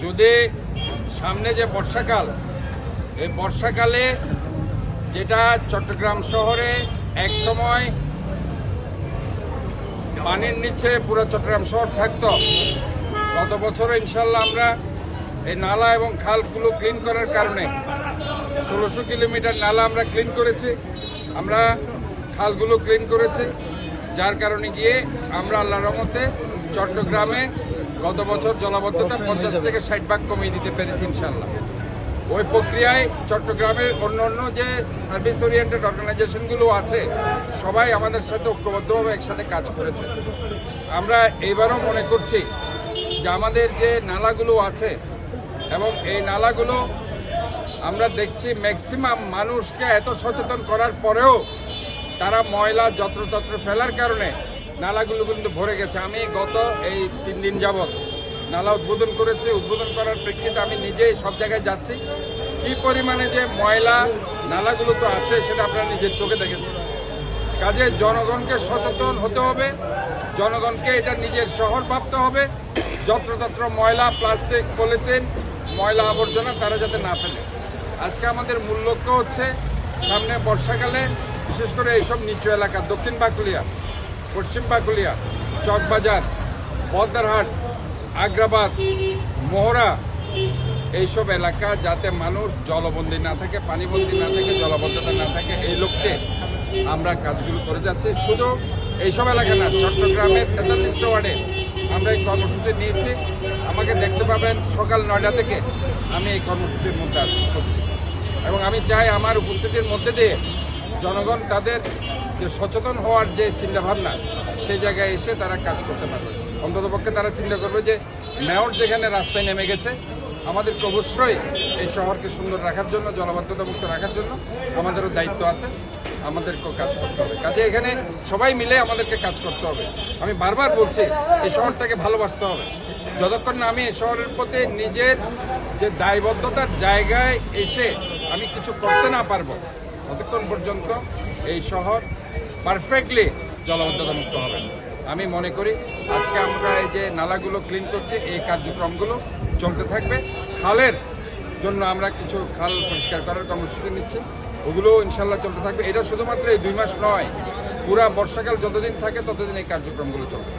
যদি সামনে যে বর্ষাকাল, এই বর্ষাকালে যেটা চট্টগ্রাম শহরে এক সময় পানির নিচে পুরো চট্টগ্রাম শহর থাকতো, গত বছর ইনশাল্লাহ আমরা এই নালা এবং খালগুলো ক্লিন করার কারণে 1600 কিলোমিটার নালা আমরা ক্লিন করেছি, আমরা খালগুলো ক্লিন করেছি, যার কারণে গিয়ে আমরা আল্লাহর রহমতে চট্টগ্রামে গত বছর জলাবদ্ধতা 50 থেকে 60% কমিয়ে দিতে পেরেছি ইনশাল্লাহ। ওই প্রক্রিয়ায় চট্টগ্রামের অন্য যে সার্ভিস ওরিয়েন্টেড অর্গানাইজেশনগুলো আছে সবাই আমাদের সাথে ঐক্যবদ্ধভাবে একসাথে কাজ করেছে। আমরা এইবারও মনে করছি যে আমাদের যে নালাগুলো আছে এবং এই নালাগুলো আমরা দেখছি ম্যাক্সিমাম মানুষকে এত সচেতন করার পরেও তারা ময়লা যত্রতত্র ফেলার কারণে নালাগুলো কিন্তু ভরে গেছে। আমি গত এই 3 দিন যাবৎ নালা উদ্বোধন করেছি, উদ্বোধন করার প্রেক্ষিতে আমি নিজেই সব জায়গায় যাচ্ছি, কি পরিমাণে যে ময়লা নালাগুলো তো আছে সেটা আপনারা নিজের চোখে দেখেছেন। কাজে জনগণকে সচেতন হতে হবে, জনগণকে এটা নিজের শহর ভাবতে হবে, যত্রতত্র ময়লা, প্লাস্টিক, পলিথিন, ময়লা আবর্জনা তারা যাতে না ফেলে। আজকে আমাদের মূল লক্ষ্য হচ্ছে সামনে বর্ষাকালে বিশেষ করে এইসব নিচু এলাকা, দক্ষিণ বাকুলিয়া, পশ্চিম বাকুলিয়া, চকবাজার, বদ্দারহাট, আগ্রাবাদ, মোহরা, এইসব এলাকা যাতে মানুষ জলবন্দী না থাকে, পানিবন্দী না থাকে, জলবদ্ধতা না থাকে, এই লক্ষ্যে আমরা কাজগুলো করে যাচ্ছি। শুধু এইসব এলাকা না, চট্টগ্রামের 43 ওয়ার্ডে আমরা এই কর্মসূচি নিয়েছি। আমাকে দেখতে পাবেন সকাল 9টা থেকে আমি এই কর্মসূচির মধ্যে আছি এবং আমি চাই আমার উপস্থিতির মধ্যে দিয়ে জনগণ তাদের যে সচেতন হওয়ার যে চিন্তাভাবনা সেই জায়গায় এসে তারা কাজ করতে পারবে। অন্ততপক্ষে তারা চিন্তা করবে যে মেয়র যেখানে রাস্তায় নেমে গেছে, আমাদেরকে অবশ্যই এই শহরকে সুন্দর রাখার জন্য, জলাবদ্ধতা মুক্ত রাখার জন্য আমাদেরও দায়িত্ব আছে, আমাদেরকেও কাজ করতে হবে। কাজে এখানে সবাই মিলে আমাদেরকে কাজ করতে হবে। আমি বারবার বলছি এই শহরটাকে ভালোবাসতে হবে। যতক্ষণ না আমি এই শহরের প্রতি নিজের যে দায়বদ্ধতার জায়গায় এসে আমি কিছু করতে না পারবো, ততক্ষণ পর্যন্ত এই শহর পারফেক্টলি জলাবদ্ধতা মুক্ত হবে। আমি মনে করি আজকে আমরা এই যে নালাগুলো ক্লিন করছি, এই কার্যক্রমগুলো চলতে থাকবে। খালের জন্য আমরা কিছু খাল পরিষ্কার করার কর্মসূচি নিচ্ছি, ওগুলোও ইনশাল্লাহ চলতে থাকবে। এটা শুধুমাত্র এই 2 মাস নয়, পুরা বর্ষাকাল যতদিন থাকে ততদিন এই কার্যক্রমগুলো চলবে।